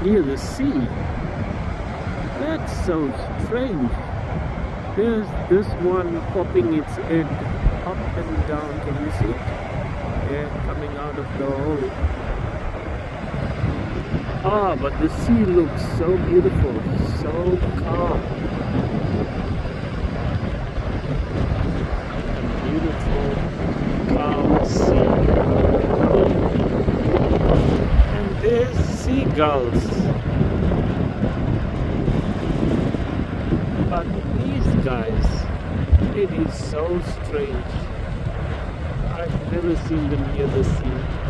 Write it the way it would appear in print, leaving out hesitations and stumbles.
near the sea. That's so strange. There's this one popping its head up and down. Can you see it? Yeah, coming out of the hole. Ah, but the sea looks so beautiful, so calm. A beautiful, calm sea. And there's seagulls. But these guys, it is so strange. I've never seen them near the sea.